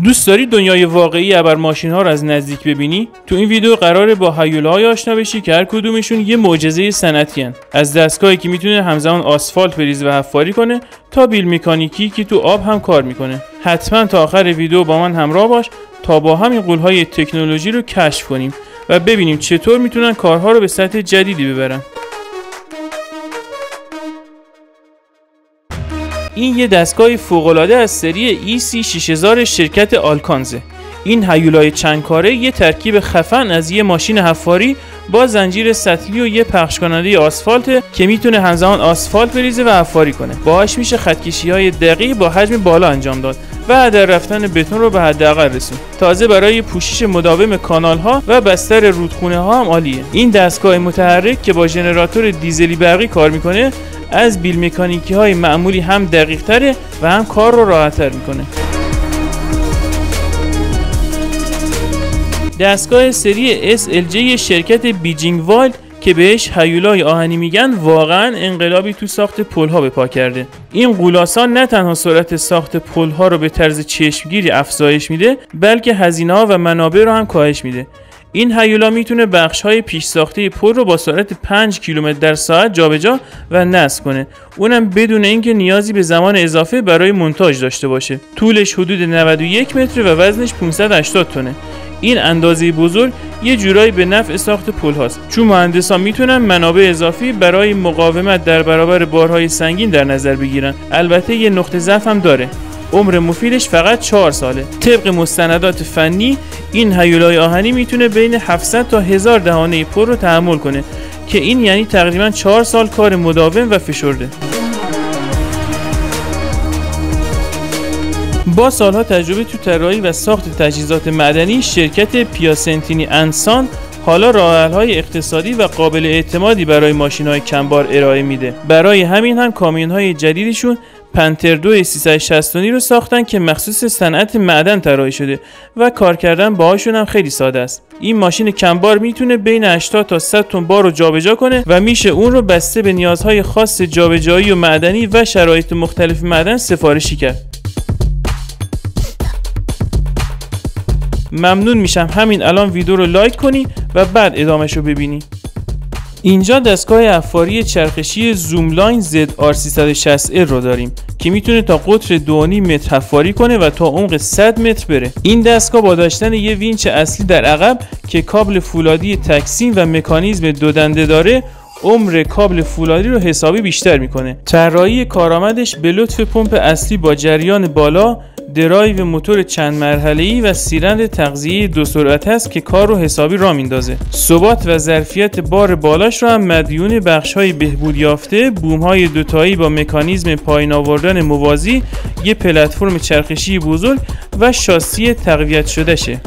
دوست داری دنیای واقعی ابر ماشین ها رو از نزدیک ببینی؟ تو این ویدیو قراره با هیولاهای آشنا بشی که هر کدومشون یه معجزه صنعتی ان. از دستگاهی که میتونه همزمان آسفالت بریزه و حفاری کنه تا بیل مکانیکی که تو آب هم کار میکنه. حتما تا آخر ویدیو با من همراه باش تا با همین غول‌های تکنولوژی رو کشف کنیم و ببینیم چطور میتونن کارها رو به سطح جدیدی ببرن. این یه دستگاه فوق‌العاده از سری EC6000 شرکت آلکانزه. این هیولای چند کاره یه ترکیب خفن از یه ماشین حفاری با زنجیر سطلی و یه پخش کننده آسفالت که میتونه همزمان آسفالت بریزه و حفاری کنه. باهاش میشه خطکشی‌های دقیق با حجم بالا انجام داد و هدر رفتن بتون رو به حداقل رسون. تازه برای پوشش مداوم کانال‌ها و بستر رودخونه‌ها هم عالیه. این دستگاه متحرک که با ژنراتور دیزلی برقی کار میکنه از بیل مکانیکی های معمولی هم دقیق تره و هم کار رو راحت تر میکنه. دستگاه سری SLJ شرکت بیجینگ وایلد که بهش هیولای آهنی میگن واقعا انقلابی تو ساخت پل‌ها به پا کرده. این غولاسان نه تنها سرعت ساخت پل‌ها رو به طرز چشمگیری افزایش میده بلکه هزینه‌ها و منابع رو هم کاهش میده. این هیولا میتونه بخش‌های پیش ساخته پل رو با سرعت 5 کیلومتر در ساعت جابجا و نصب کنه، اونم بدون اینکه نیازی به زمان اضافه برای مونتاژ داشته باشه. طولش حدود 91 متر و وزنش 580 تنه. این اندازه بزرگ یه جورایی به نفع ساخت پل هاست، چون مهندسان میتونن منابع اضافی برای مقاومت در برابر بارهای سنگین در نظر بگیرن. البته یه نقطه ضعف هم داره. عمر مفیدش فقط 4 ساله. طبق مستندات فنی این هیولای آهنی میتونه بین 700 تا 1000 دهانه پل رو تحمل کنه که این یعنی تقریبا 4 سال کار مداوم و فشرده. با سالها تجربه تو طراحی و ساخت تجهیزات معدنی شرکت پیاسنتینی انسان حالا راه‌حل‌های اقتصادی و قابل اعتمادی برای ماشین‌های کمبار ارائه میده. برای همین هم کامیون‌های جدیدشون پنتر 2 360 رو ساختن که مخصوص صنعت معدن طراحی شده و کار کردن باهاشون هم خیلی ساده است. این ماشین کمبار میتونه بین 80 تا 100 تن بار رو جابجا کنه و میشه اون رو بسته به نیازهای خاص جابجایی و معدنی و شرایط مختلف معدن سفارشی کرد. ممنون میشم همین الان ویدیو رو لایک کنی و بعد ادامه‌شو ببینی. اینجا دستگاه حفاری چرخشی زوملاین ZR360L رو داریم که میتونه تا قطر 2.5 متر حفاری کنه و تا عمق 100 متر بره. این دستگاه با داشتن یه وینچ اصلی در عقب که کابل فولادی تکسیم و مکانیزم دو دنده داره عمر کابل فولادی رو حسابی بیشتر میکنه. طراحی کارآمدش به لطف پمپ اصلی با جریان بالا، درایو موتور چند مرحله‌ای و سیرند تغذیه 2 سرعت است که کار رو حسابی راه میندازه. ثبات و ظرفیت بار بالاش رو هم مدیون بخش‌های بهبود یافته، بوم‌های دوتایی با مکانیزم پایین آوردن موازی، یه پلتفرم چرخشی بزرگ و شاسی تقویت شده شه.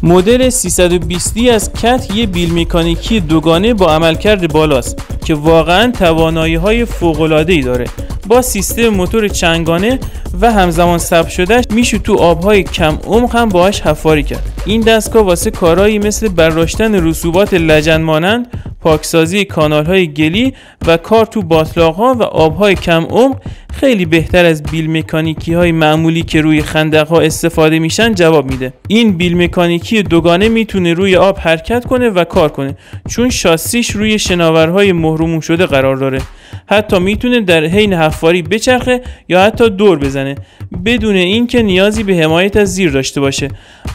مدل 320 از کت یه بیل مکانیکی دوگانه با عملکرد بالاست که واقعا توانایی‌های فوق‌العاده‌ای داره. با سیستم موتور چنگانه و همزمان ثبت شدهش میشه تو آب‌های کم عمق هم باهاش حفاری کرد. این دستگاه واسه کارهایی مثل برداشتن رسوبات لجن مانند، پاکسازی کانال‌های گلی و کار تو باتلاق‌ها و آب‌های کم عمق خیلی بهتر از بیل مکانیکی‌های معمولی که روی خندق‌ها استفاده میشن جواب میده. این بیل مکانیکی دوگانه میتونه روی آب حرکت کنه و کار کنه چون شاسیش روی شناورهای مهرموم شده قرار داره. حتی میتونه در حین حفاری بچرخه یا حتی دور بزنه بدون اینکه نیازی به حمایت از زیر داشته باشه.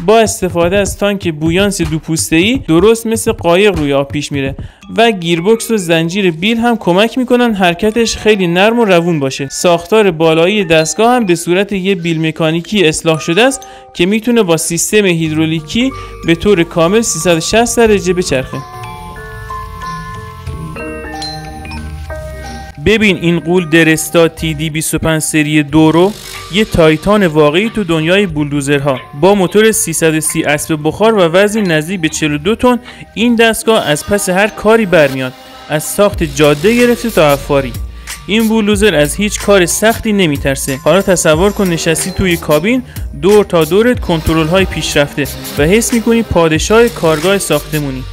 با استفاده از تانک بویانس 2 پوسته‌ای درست مثل قایق روی آب پیش میره و گیربکس و زنجیر بیل هم کمک میکنن حرکتش خیلی نرم و روون باشه. ساختار بالایی دستگاه هم به صورت یه بیل مکانیکی اصلاح شده است که میتونه با سیستم هیدرولیکی به طور کامل 360 درجه بچرخه. ببین این غول درستا TD25 سری 2 رو یه تایتان واقعی تو دنیای بولدوزرها با موتور 330 اسب بخار و وزنی نزدیک به 42 تن. این دستگاه از پس هر کاری برمیاد، از ساخت جاده گرفته تا حفاری. این بولدوزر از هیچ کار سختی نمیترسه. حالا تصور کن نشستی توی کابین، دور تا دورت کنترل های پیشرفته و حس میکنی پادشاه کارگاه ساختمونی.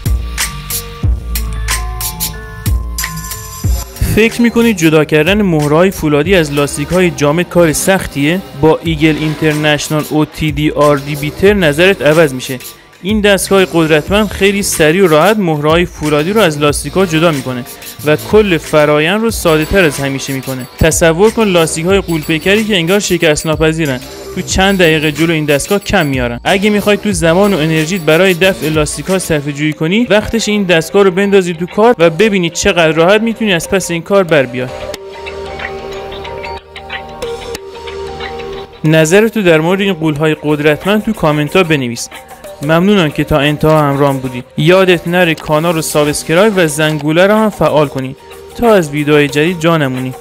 فکر میکنید جدا کردن مهرهای فولادی از لاستیک‌های جامد کار سختیه؟ با ایگل اینترنشنال OTDR بیتر نظرت عوض میشه. این دستگاه قدرتمند خیلی سریع و راحت مهرهای فولادی رو از لاستیک‌ها جدا میکنه و کل فرایند رو ساده‌تر از همیشه میکنه. تصور کن لاستیک‌های غول‌پیکری که انگار شکست ناپذیرن تو چند دقیقه جلو این دستگاه کم میارن. اگه میخوای تو زمان و انرژیت برای دفع لاستیک‌ها صرفه‌جویی کنی، وقتش این دستگاه رو بندازی تو کار و ببینید چقدر راحت میتونی از پس این کار بر بیای. نظرتو در مورد این غول‌های قدرتمند تو کامنت‌ها بنویس. ممنونم که تا انتها همراهم بودی. یادت نره کانال رو سابسکرایب و زنگوله رو هم فعال کنی تا از ویدیوهای جدید جا نمونی.